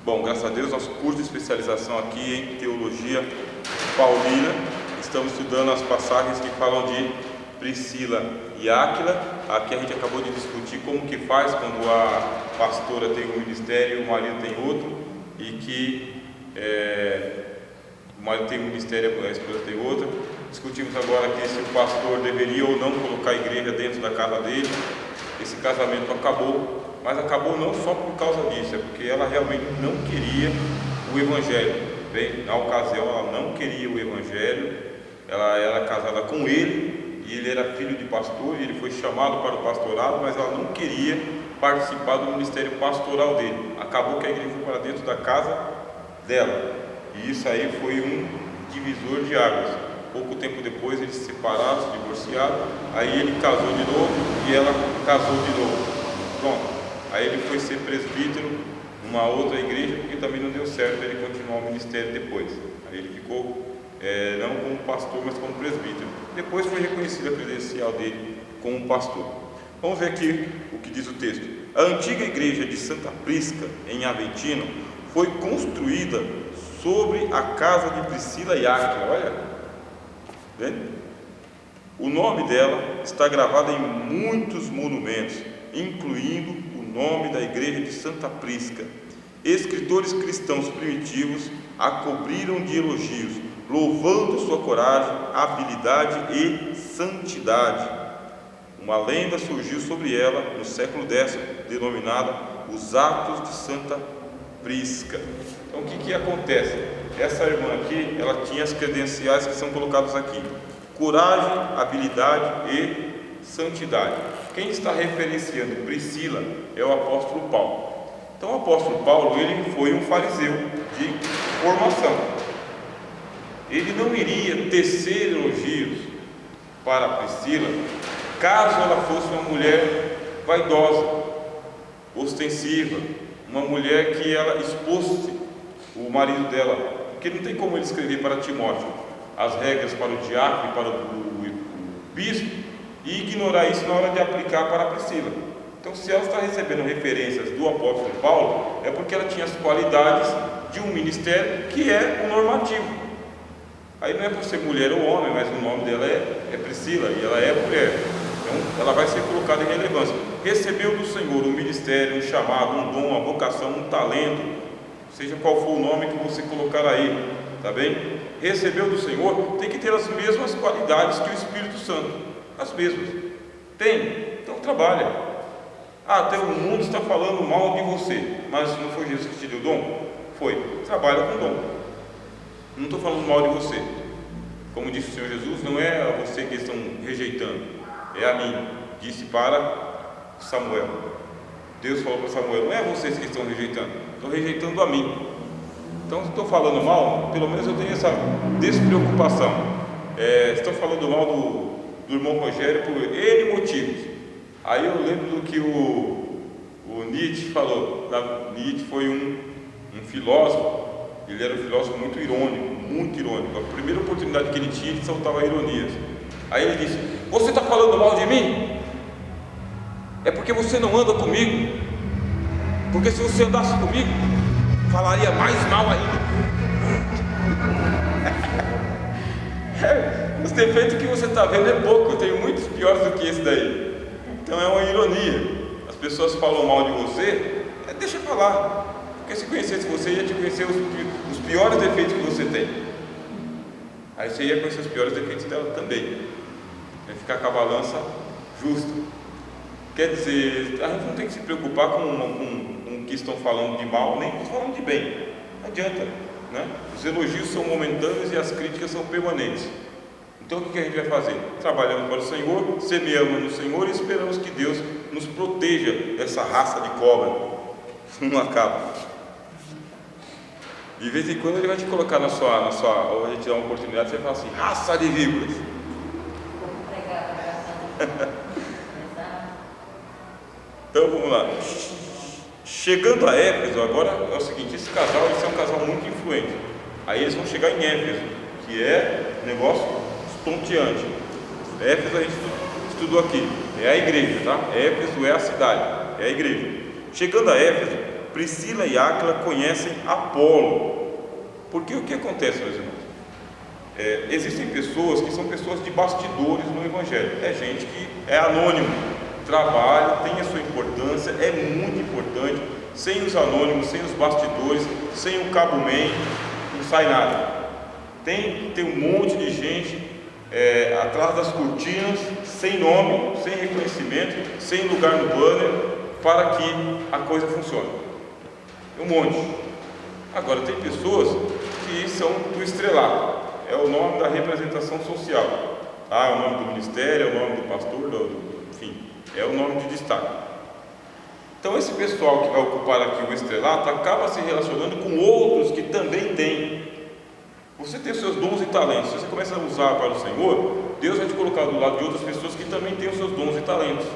Bom, graças a Deus, nosso curso de especialização aqui em Teologia Paulina, estamos estudando as passagens que falam de Priscila e Áquila. Aqui a gente acabou de discutir como que faz quando a pastora tem um ministério e o marido tem outro, e que o marido tem um ministério e a esposa tem outro. Discutimos agora aqui se o pastor deveria ou não colocar a igreja dentro da casa dele. Esse casamento acabou, mas acabou não só por causa disso, é porque ela realmente não queria o Evangelho. Bem, na ocasião ela não queria o Evangelho, ela era casada com ele, e ele era filho de pastor, e ele foi chamado para o pastorado, mas ela não queria participar do ministério pastoral dele. Acabou que a igreja foi para dentro da casa dela, e isso aí foi um divisor de águas. Pouco tempo depois eles se separaram, se divorciaram, aí ele casou de novo e ela casou de novo. Pronto. Aí ele foi ser presbítero numa outra igreja, porque também não deu certo ele continuar o ministério depois. Aí ele ficou não como pastor, mas como presbítero. Depois foi reconhecida a credencial dele como pastor. Vamos ver aqui o que diz o texto. A antiga igreja de Santa Prisca, em Aventino, foi construída sobre a casa de Priscila e Áquila. Olha, vendo? O nome dela está gravado em muitos monumentos, incluindo o nome da igreja de Santa Prisca. Escritores cristãos primitivos a cobriram de elogios, louvando sua coragem, habilidade e santidade. Uma lenda surgiu sobre ela no século X, denominada Os Atos de Santa Prisca. Então o que acontece? Essa irmã aqui, ela tinha as credenciais que são colocadas aqui: coragem, habilidade e santidade. Quem está referenciando Priscila é o apóstolo Paulo. Então o apóstolo Paulo, ele foi um fariseu de formação. Ele não iria tecer elogios para Priscila caso ela fosse uma mulher vaidosa, ostensiva, uma mulher que ela expôsse o marido dela, porque não tem como ele escrever para Timóteo as regras para o diácono e para o bispo e ignorar isso na hora de aplicar para a Priscila. Então, se ela está recebendo referências do apóstolo Paulo, é porque ela tinha as qualidades de um ministério que é o normativo. Aí não é por ser mulher ou homem, mas o nome dela é Priscila, e ela é mulher. Então, ela vai ser colocada em relevância. Recebeu do Senhor um ministério, um chamado, um dom, uma vocação, um talento, seja qual for o nome que você colocar aí, tá bem? Recebeu do Senhor, tem que ter as mesmas qualidades que o Espírito Santo, as mesmas. Tem, então trabalha. Até o mundo está falando mal de você, mas não foi Jesus que te deu dom? Foi, trabalha com dom. Não estou falando mal de você. Como disse o Senhor Jesus, não é a você que estão rejeitando, é a mim. Disse para Samuel. Deus falou para Samuel, não é vocês que estão rejeitando, estão rejeitando a mim. Então, se estou falando mal, pelo menos eu tenho essa despreocupação. Estou falando mal do irmão Rogério por N motivos. Aí eu lembro do que o Nietzsche falou. Nietzsche foi um filósofo. Ele era um filósofo muito irônico, muito irônico. A primeira oportunidade que ele tinha, ele soltava ironias. Aí ele disse: você está falando mal de mim? É porque você não anda comigo. Porque se você andasse comigo, falaria mais mal ainda. Os defeitos que você está vendo é pouco, eu tenho muitos piores do que esse daí. Então é uma ironia. As pessoas falam mal de você, deixa falar. Porque se conhecesse você, ia te conhecer os piores defeitos que você tem. Aí você ia conhecer os piores defeitos dela também. Vai ficar com a balança justa. Quer dizer, a gente não tem que se preocupar com o que estão falando de mal, nem com falando de bem. Não adianta, né? Os elogios são momentâneos e as críticas são permanentes. Então o que a gente vai fazer? Trabalhamos para o Senhor, semeamos no Senhor e esperamos que Deus nos proteja dessa raça de cobra. Não acaba. De vez em quando ele vai te colocar na sua ou a gente dá uma oportunidade, você fala assim: raça de víboras. Então vamos lá. Chegando a Éfeso, agora é o seguinte: esse casal, é um casal muito influente. Aí eles vão chegar em Éfeso, que é um negócio estonteante. Éfeso a gente estudou aqui, é a igreja, tá? Éfeso é a cidade, é a igreja. Chegando a Éfeso, Priscila e Áquila conhecem Apolo. Porque o que acontece, meus irmãos? Existem pessoas que são pessoas de bastidores no Evangelho. É gente que é anônimo, trabalha, tem a sua importância, é muito importante. Sem os anônimos, sem os bastidores, sem o cabo-man, não sai nada. Tem um monte de gente atrás das cortinas, sem nome, sem reconhecimento, sem lugar no banner, para que a coisa funcione. Um monte. Agora, tem pessoas que são do estrelato, é o nome da representação social, tá? É o nome do ministério, é o nome do pastor, enfim, é o nome de destaque. Então, esse pessoal que vai ocupar aqui o estrelato acaba se relacionando com outros que também têm. Você tem os seus dons e talentos. Se você começa a usar para o Senhor, Deus vai te colocar do lado de outras pessoas que também têm os seus dons e talentos,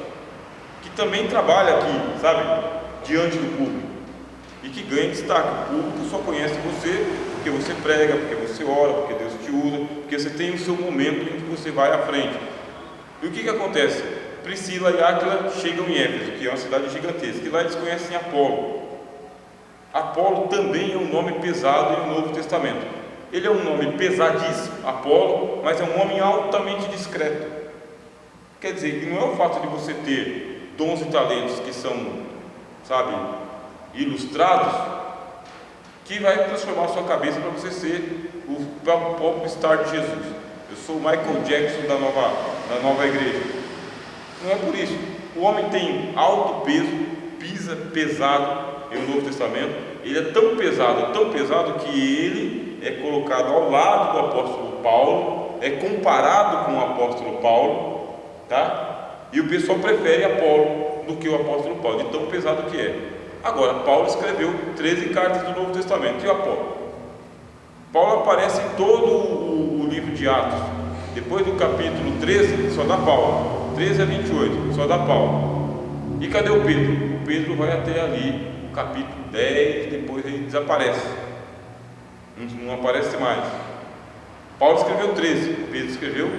que também trabalham aqui, sabe, diante do público, e que ganha destaque. O público só conhece você porque você prega, porque você ora, porque Deus te usa, porque você tem o seu momento em que você vai à frente. E o que acontece? Priscila e Áquila chegam em Éfeso, que é uma cidade gigantesca, e lá eles conhecem Apolo. Apolo também é um nome pesado no Novo Testamento. Ele é um nome pesadíssimo, Apolo, mas é um homem altamente discreto. Quer dizer, que não é o fato de você ter dons e talentos que são, sabe, ilustrados, que vai transformar a sua cabeça para você ser o popstar de Jesus. Eu sou o Michael Jackson da nova igreja. Não é por isso. O homem tem alto peso, pisa pesado no Novo Testamento. Ele é tão pesado que ele é colocado ao lado do apóstolo Paulo, é comparado com o apóstolo Paulo, tá? E o pessoal prefere Apolo do que o apóstolo Paulo, de tão pesado que é. Agora, Paulo escreveu 13 cartas do Novo Testamento. E Apolo? Paulo aparece em todo o livro de Atos. Depois do capítulo 13, só dá Paulo. 13 a 28, só dá Paulo. E cadê o Pedro? O Pedro vai até ali, o capítulo 10, depois ele desaparece. Não aparece mais. Paulo escreveu 13, Pedro escreveu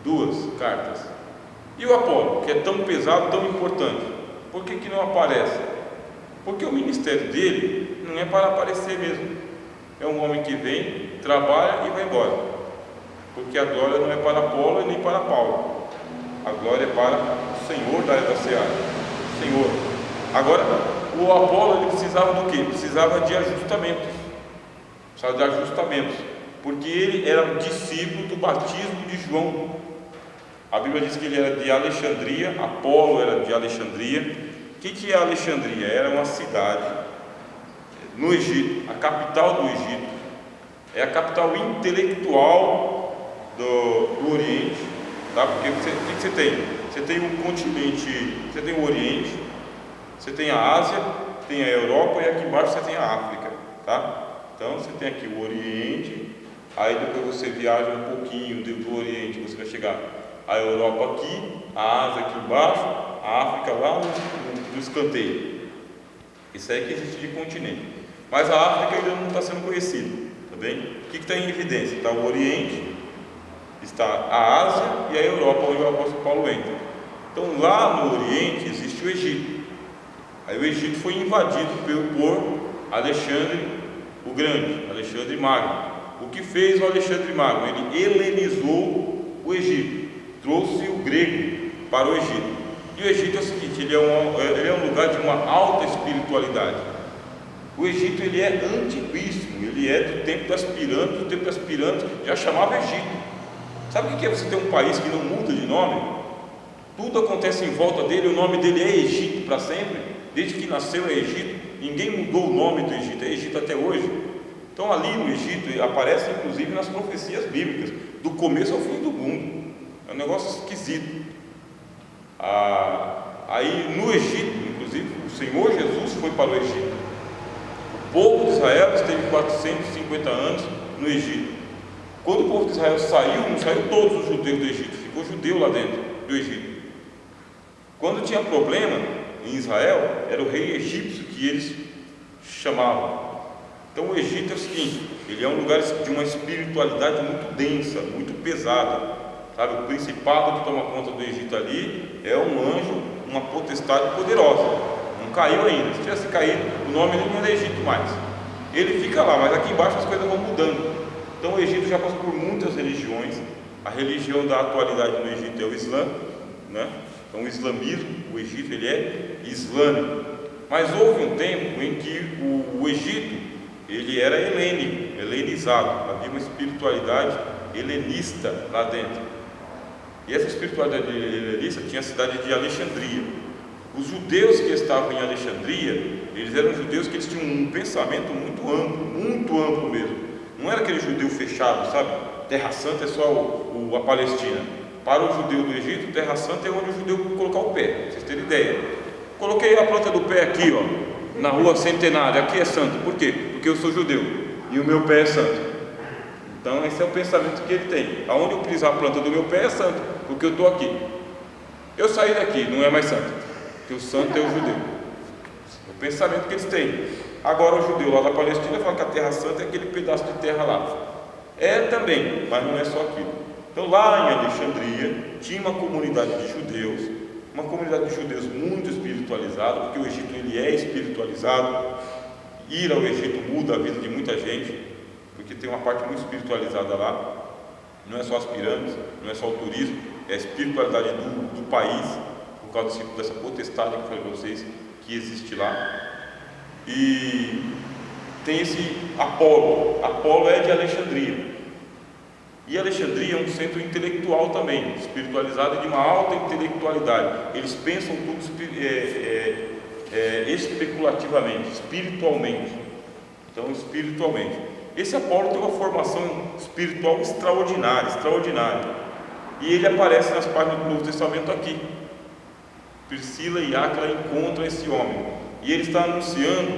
2 cartas. E o Apolo, que é tão pesado, tão importante, por que não aparece? Porque o ministério dele não é para aparecer mesmo. É um homem que vem, trabalha e vai embora. Porque a glória não é para Apolo e nem para Paulo. A glória é para o Senhor da seara. Senhor. Agora, o Apolo, ele precisava do quê? Precisava de ajustamentos. Porque ele era discípulo do batismo de João. A Bíblia diz que ele era de Alexandria, Apolo era de Alexandria. O que é Alexandria? Era uma cidade no Egito, a capital do Egito, é a capital intelectual do Oriente, tá? Porque o que você tem? Você tem um continente, você tem o Oriente, você tem a Ásia, tem a Europa e aqui embaixo você tem a África, tá? Então você tem aqui o Oriente, aí depois você viaja um pouquinho do Oriente, você vai chegar a Europa aqui, a Ásia aqui embaixo, a África lá no escanteio. Isso aí que existe de continente. Mas a África ainda não está sendo conhecida, tá bem? O que está em evidência? Está o Oriente, está a Ásia e a Europa, onde o apóstolo Paulo entra. Então lá no Oriente existe o Egito. Aí o Egito foi invadido por Alexandre o Grande, Alexandre Magno. O que fez o Alexandre Magno? Ele helenizou o Egito, trouxe o grego para o Egito. E o Egito é o seguinte, ele é um lugar de uma alta espiritualidade. O Egito, ele é antiquíssimo, ele é do tempo das pirâmides. O tempo das pirâmides já chamava Egito. Sabe o que é você ter um país que não muda de nome? Tudo acontece em volta dele, o nome dele é Egito para sempre. Desde que nasceu é Egito, ninguém mudou o nome do Egito, é Egito até hoje. Então ali no Egito aparece inclusive nas profecias bíblicas, do começo ao fim do mundo. É um negócio esquisito. Aí no Egito, inclusive, o Senhor Jesus foi para o Egito. O povo de Israel esteve 450 anos no Egito. Quando o povo de Israel saiu, não saiu todos os judeus do Egito, ficou judeu lá dentro do Egito. Quando tinha problema em Israel, era o rei egípcio que eles chamavam. Então o Egito é o seguinte, ele é um lugar de uma espiritualidade muito densa, muito pesada, sabe? O principado que toma conta do Egito ali é um anjo, uma potestade poderosa, um caiu ainda. Se tivesse caído, o nome nem era Egito mais. Ele fica lá, mas aqui embaixo as coisas vão mudando. Então o Egito já passou por muitas religiões. A religião da atualidade no Egito é o Islã, né? Então o islamismo, o Egito, ele é islâmico. Mas houve um tempo em que o Egito, ele era helênico, helenizado. Havia uma espiritualidade helenista lá dentro. E essa espiritualidade helenista tinha a cidade de Alexandria. Os judeus que estavam em Alexandria, eles eram judeus que eles tinham um pensamento muito amplo mesmo. Não era aquele judeu fechado, sabe? Terra Santa é só a Palestina. Para o judeu do Egito, Terra Santa é onde o judeu colocar o pé, pra vocês terem ideia. Coloquei a planta do pé aqui, ó, na rua Centenária, aqui é santo. Por quê? Porque eu sou judeu e o meu pé é santo. Então esse é o pensamento que ele tem. Aonde eu pisar a planta do meu pé é santo, porque eu estou aqui. Eu saí daqui, não é mais santo, porque o santo é o judeu. É o pensamento que eles têm. Agora o judeu lá da Palestina fala que a Terra Santa é aquele pedaço de terra lá. É também, mas não é só aquilo. Então lá em Alexandria tinha uma comunidade de judeus, uma comunidade de judeus muito espiritualizada, porque o Egito ele é espiritualizado. Ir ao Egito muda a vida de muita gente, porque tem uma parte muito espiritualizada lá. Não é só as pirâmides, não é só o turismo, é a espiritualidade do país, por causa dessa potestade que eu falei para vocês, que existe lá. E tem esse Apolo. Apolo é de Alexandria. E Alexandria é um centro intelectual também, espiritualizado e de uma alta intelectualidade. Eles pensam tudo especulativamente, espiritualmente. Então, espiritualmente. Esse Apolo tem uma formação espiritual extraordinária. E ele aparece nas páginas do Novo Testamento aqui. Priscila e Áquila encontram esse homem. E ele está anunciando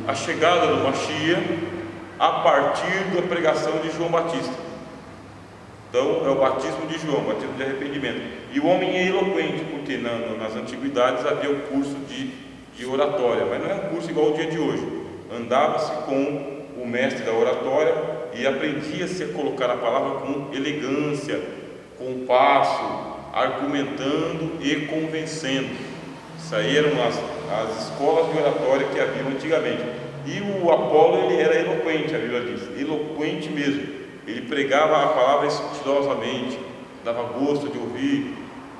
a chegada do Mashiach a partir da pregação de João Batista. Então é o batismo de João, o batismo de arrependimento. E o homem é eloquente, porque nas antiguidades havia o curso de oratória, mas não é um curso igual ao dia de hoje. Andava-se com o mestre da oratória e aprendia-se a colocar a palavra com elegância, com passo, argumentando e convencendo. Isso aí eram as escolas de oratória que haviam antigamente. E o Apolo, ele era eloquente, a Bíblia diz, eloquente mesmo. Ele pregava a palavra estilosamente, dava gosto de ouvir,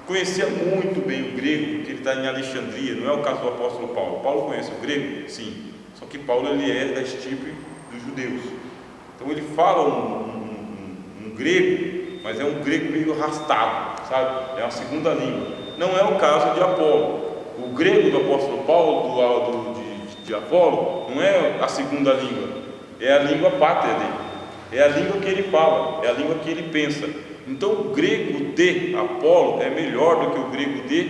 conhecia muito bem o grego, porque ele está em Alexandria. Não é o caso do apóstolo Paulo. Paulo conhece o grego? Sim. Só que Paulo, ele é da estirpe dos judeus. Então ele fala um grego, mas é um grego meio arrastado, sabe? É uma segunda língua. Não é o caso de Apolo. O grego do apóstolo Paulo, de Apolo, não é a segunda língua, é a língua pátria dele, é a língua que ele fala, é a língua que ele pensa. Então o grego de Apolo é melhor do que o grego de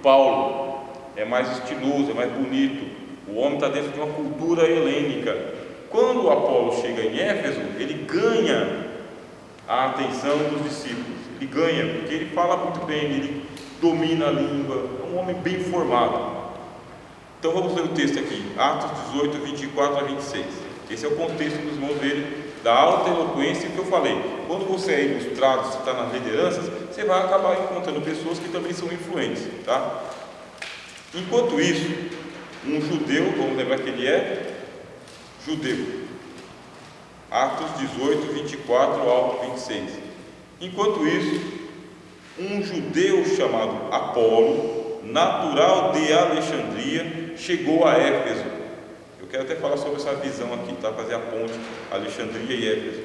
Paulo, é mais estiloso, é mais bonito. O homem está dentro de uma cultura helênica. Quando o Apolo chega em Éfeso, ele ganha a atenção dos discípulos, ele ganha, porque ele fala muito bem, ele domina a língua, é um homem bem formado. Então vamos ler o texto aqui, Atos 18, 24 a 26. Esse é o contexto que os irmãos verem da alta eloquência que eu falei. Quando você é ilustrado, você está nas lideranças, você vai acabar encontrando pessoas que também são influentes, tá? Enquanto isso, um judeu, vamos lembrar que ele é judeu. Atos 18, 24 ao 26. Enquanto isso, um judeu chamado Apolo, natural de Alexandria, chegou a Éfeso. Eu quero até falar sobre essa visão aqui, tá? Fazer a ponte Alexandria e Éfeso.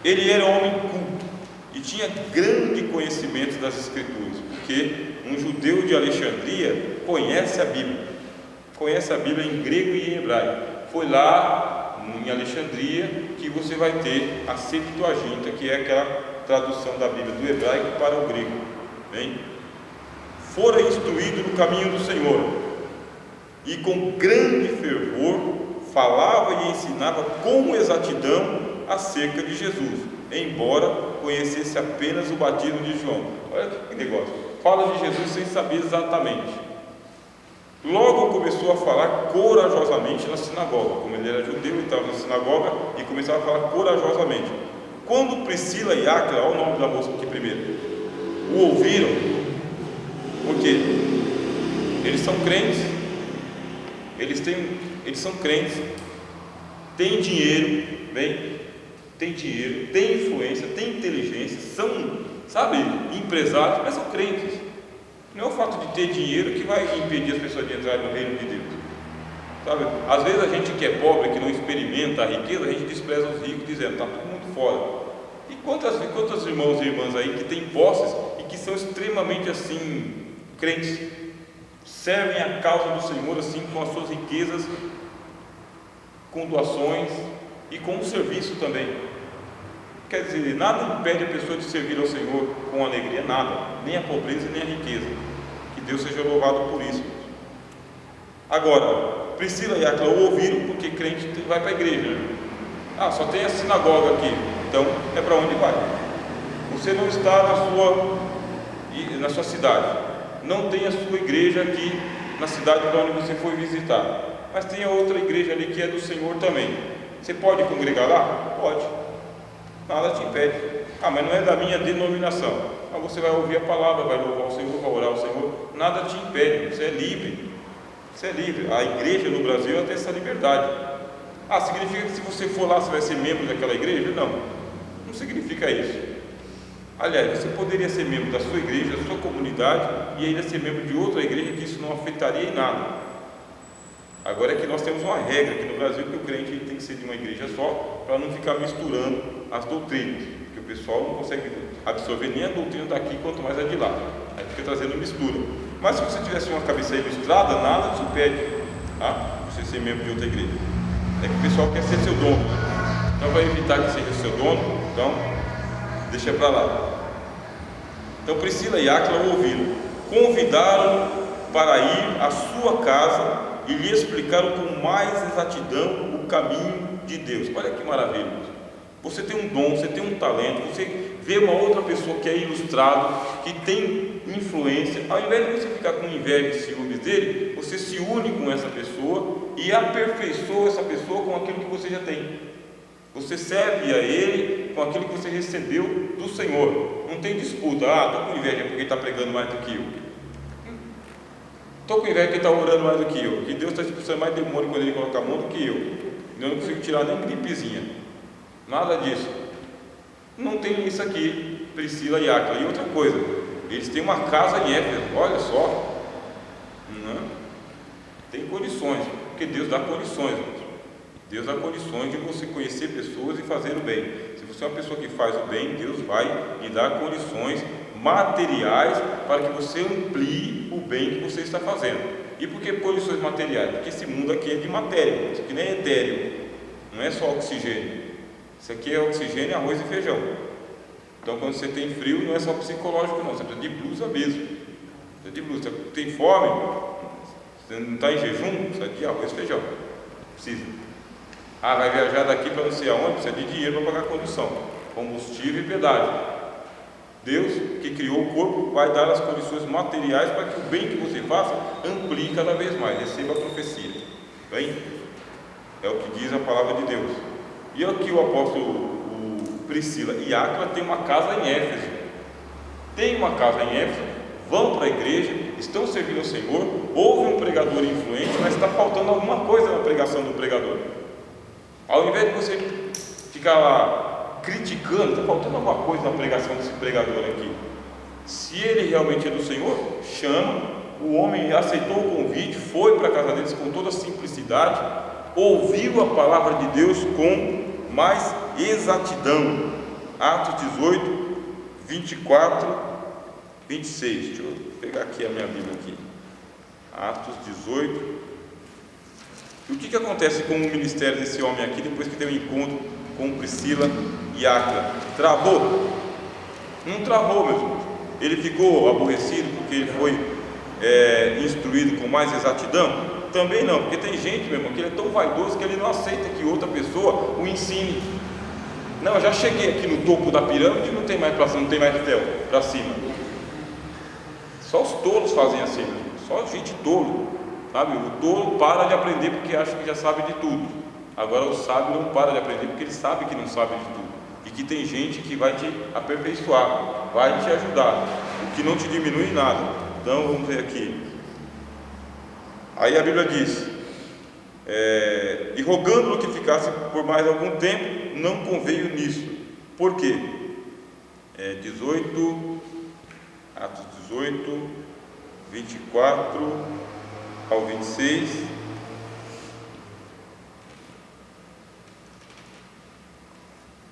Ele era homem culto e tinha grande conhecimento das Escrituras, porque um judeu de Alexandria conhece a Bíblia em grego e em hebraico. Foi lá em Alexandria que você vai ter a Septuaginta, que é aquela tradução da Bíblia do hebraico para o grego. Bem? Fora instruído no caminho do Senhor, e com grande fervor falava e ensinava com exatidão acerca de Jesus, embora conhecesse apenas o batismo de João. Olha que negócio, fala de Jesus sem saber exatamente. Logo começou a falar corajosamente na sinagoga. Como ele era judeu, ele estava na sinagoga e começava a falar corajosamente. Quando Priscila e Áquila, olha o nome da moça aqui primeiro, o ouviram, porque eles são crentes, eles são crentes, têm dinheiro, tem dinheiro, tem influência, tem inteligência, são, empresários, mas são crentes. Não é o fato de ter dinheiro que vai impedir as pessoas de entrarem no reino de Deus. Às vezes a gente que é pobre, que não experimenta a riqueza, a gente despreza os ricos, dizendo, está todo mundo fora. E quantos irmãos e irmãs aí que têm posses e que são extremamente crentes, servem a causa do Senhor com as suas riquezas, com doações e com o serviço também. Quer dizer, nada impede a pessoa de servir ao Senhor com alegria, nada, nem a pobreza nem a riqueza. Que Deus seja louvado por isso. Agora, Priscila e Áquila ouviram, porque crente vai para a igreja. Só tem a sinagoga aqui, então é para onde vai. Você não está na sua cidade, não tem a sua igreja aqui na cidade para onde você foi visitar, mas tem a outra igreja ali que é do Senhor também. Você pode congregar lá? Pode, nada te impede. Mas não é da minha denominação. Você vai ouvir a palavra, vai louvar o Senhor, vai orar ao Senhor, nada te impede, você é livre. Você é livre. A igreja no Brasil ela tem essa liberdade. Significa que se você for lá você vai ser membro daquela igreja? Não significa isso. Aliás, você poderia ser membro da sua igreja, da sua comunidade, e ainda ser membro de outra igreja, que isso não afetaria em nada. Agora é que nós temos uma regra aqui no Brasil, que o crente tem que ser de uma igreja só, para não ficar misturando as doutrinas, porque o pessoal não consegue absorver nem a doutrina daqui, quanto mais a de lá. Aí fica trazendo mistura. Mas se você tivesse uma cabeça ilustrada, nada te impede você ser membro de outra igreja. É que o pessoal quer ser seu dono, então vai evitar que seja seu dono, então deixa para lá. Então Priscila e Áquila ouviram, convidaram para ir à sua casa e lhe explicaram com mais exatidão o caminho de Deus. Olha que maravilha. Você tem um dom, você tem um talento, você vê uma outra pessoa que é ilustrado, que tem influência, ao invés de você ficar com inveja e ciúmes dele, você se une com essa pessoa e aperfeiçoa essa pessoa com aquilo que você já tem. Você serve a ele com aquilo que você recebeu do Senhor. Não tem disputa, estou com inveja porque ele está pregando mais do que eu, estou com inveja porque ele está orando mais do que eu, que Deus está expulsando mais demônio quando ele coloca a mão do que eu não consigo tirar nem gripezinha, nada disso. Não tem isso aqui, Priscila e Áquila. E outra coisa, eles têm uma casa em Éfeso, olha só, tem condições, porque Deus dá condições, Deus dá condições de você conhecer pessoas e fazer o bem. Se você é uma pessoa que faz o bem, Deus vai lhe dar condições materiais para que você amplie o bem que você está fazendo. E por que condições materiais? Porque esse mundo aqui é de matéria, isso aqui nem é etéreo, não é só oxigênio. Isso aqui é oxigênio, arroz e feijão. Então quando você tem frio, não é só psicológico não, você precisa de blusa mesmo. Você de blusa, você tem fome, você não está em jejum, precisa de arroz e feijão. Precisa. Vai viajar daqui para não sei aonde, precisa de dinheiro para pagar a condução, combustível e pedágio. Deus, que criou o corpo, vai dar as condições materiais para que o bem que você faça amplie cada vez mais, receba a profecia. Bem? É o que diz a palavra de Deus. E aqui o apóstolo Priscila e Áquila tem uma casa em Éfeso. Tem uma casa em Éfeso, vão para a igreja, estão servindo ao Senhor, houve um pregador influente, mas está faltando alguma coisa na pregação do pregador. Ao invés de você ficar lá criticando, está faltando alguma coisa na pregação desse pregador aqui. Se ele realmente é do Senhor, chama. O homem aceitou o convite, foi para a casa deles com toda a simplicidade, ouviu a palavra de Deus com mais exatidão. Atos 18, 24, 26. Deixa eu pegar aqui a minha Bíblia aqui. Atos 18. E o que acontece com o ministério desse homem aqui depois que teve um encontro com Priscila e Áquila? Travou? Não travou, meus irmãos. Ele ficou aborrecido porque ele foi instruído com mais exatidão? Também não, porque tem gente, meu irmão, que ele é tão vaidoso que ele não aceita que outra pessoa o ensine. Não, eu já cheguei aqui no topo da pirâmide e não tem mais para cima, não tem mais para cima. Só os tolos fazem assim, só gente tolo, sabe? O tolo para de aprender porque acha que já sabe de tudo. Agora o sábio não para de aprender porque ele sabe que não sabe de tudo. E que tem gente que vai te aperfeiçoar, vai te ajudar, o que não te diminui em nada. Então vamos ver aqui. Aí a Bíblia diz, e rogando-lhe que ficasse por mais algum tempo, não conveio nisso. Por quê? 18, Atos 18, 24 ao 26.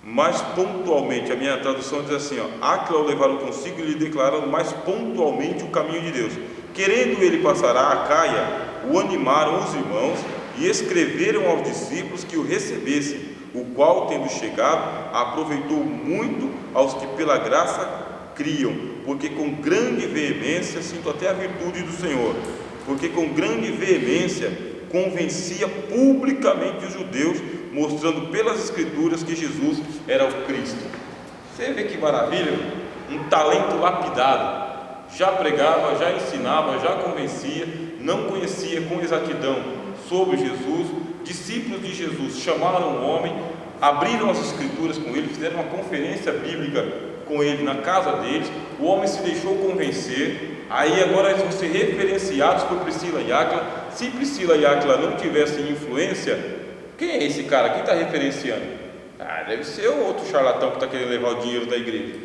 Mais pontualmente, a minha tradução diz assim, Áquila o levaram consigo e lhe declararam mais pontualmente o caminho de Deus. Querendo ele passar a Acaia, o animaram os irmãos e escreveram aos discípulos que o recebessem, o qual, tendo chegado, aproveitou muito aos que pela graça criam, porque com grande veemência, sinto até a virtude do Senhor, porque com grande veemência convencia publicamente os judeus, mostrando pelas Escrituras que Jesus era o Cristo. Você vê que maravilha? Um talento lapidado. Já pregava, já ensinava, já convencia, não conhecia com exatidão sobre Jesus. Discípulos de Jesus chamaram o homem, abriram as Escrituras com ele, fizeram uma conferência bíblica com ele na casa deles. O homem se deixou convencer. Aí agora eles vão ser referenciados por Priscila e Áquila. Se Priscila e Áquila não tivessem influência, quem é esse cara? Quem está referenciando? Deve ser o outro charlatão que está querendo levar o dinheiro da igreja.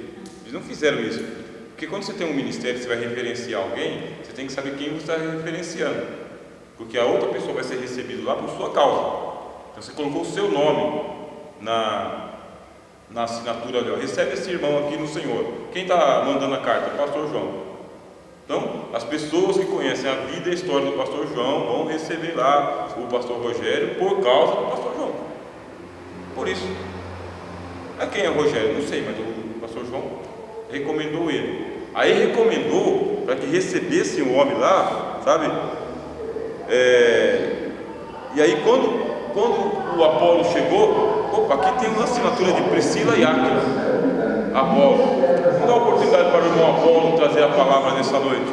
Eles não fizeram isso. Porque quando você tem um ministério, você vai referenciar alguém, você tem que saber quem você está referenciando, porque a outra pessoa vai ser recebida lá por sua causa. Então você colocou o seu nome na assinatura ali, recebe esse irmão aqui no Senhor. Quem está mandando a carta? O pastor João. Então, as pessoas que conhecem a vida e a história do pastor João vão receber lá o pastor Rogério por causa do pastor João. Por isso. Quem é o Rogério? Não sei, mas o pastor João recomendou ele. Aí recomendou para que recebesse o homem lá, sabe? E aí quando o Apolo chegou, aqui tem uma assinatura de Priscila e Áquila. Apolo, vamos dar oportunidade para o irmão Apolo trazer a palavra nessa noite.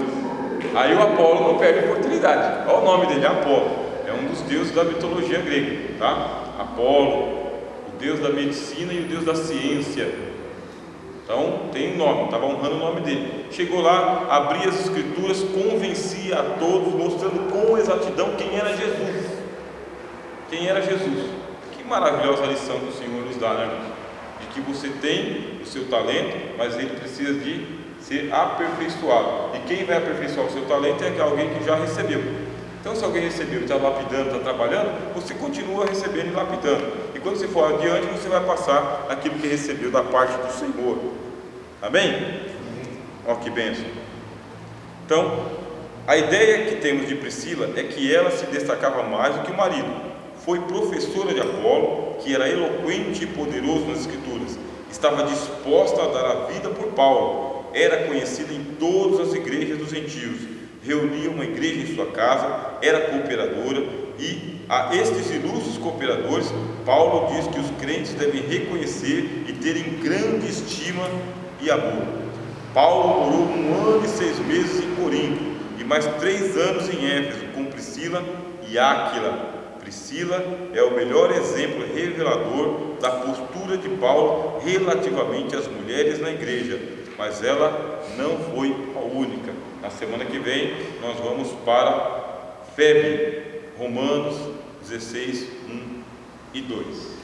Aí o Apolo não perde a oportunidade. Olha o nome dele, Apolo. É um dos deuses da mitologia grega, tá? Apolo, o deus da medicina e o deus da ciência. Então tem um nome, estava honrando o nome dele. Chegou lá, abria as Escrituras, convencia a todos, mostrando com exatidão quem era Jesus. Quem era Jesus. Que maravilhosa lição que o Senhor nos dá, né, irmãos? De que você tem o seu talento, mas ele precisa de ser aperfeiçoado. E quem vai aperfeiçoar o seu talento é alguém que já recebeu. Então, se alguém recebeu e está lapidando, está trabalhando, você continua recebendo e lapidando. E quando você for adiante, você vai passar aquilo que recebeu da parte do Senhor. Amém? Olha que bênção. Então, a ideia que temos de Priscila é que ela se destacava mais do que o marido. Foi professora de Apolo, que era eloquente e poderoso nas Escrituras. Estava disposta a dar a vida por Paulo. Era conhecida em todas as igrejas dos gentios. Reunia uma igreja em sua casa, era cooperadora, e a estes ilustres cooperadores, Paulo diz que os crentes devem reconhecer e terem grande estima e amor. Paulo morou 1 ano e 6 meses em Corinto e mais 3 anos em Éfeso com Priscila e Áquila. Priscila é o melhor exemplo revelador da postura de Paulo relativamente às mulheres na igreja, mas ela não foi a única. Na semana que vem nós vamos para Febe, Romanos 16, 1 e 2.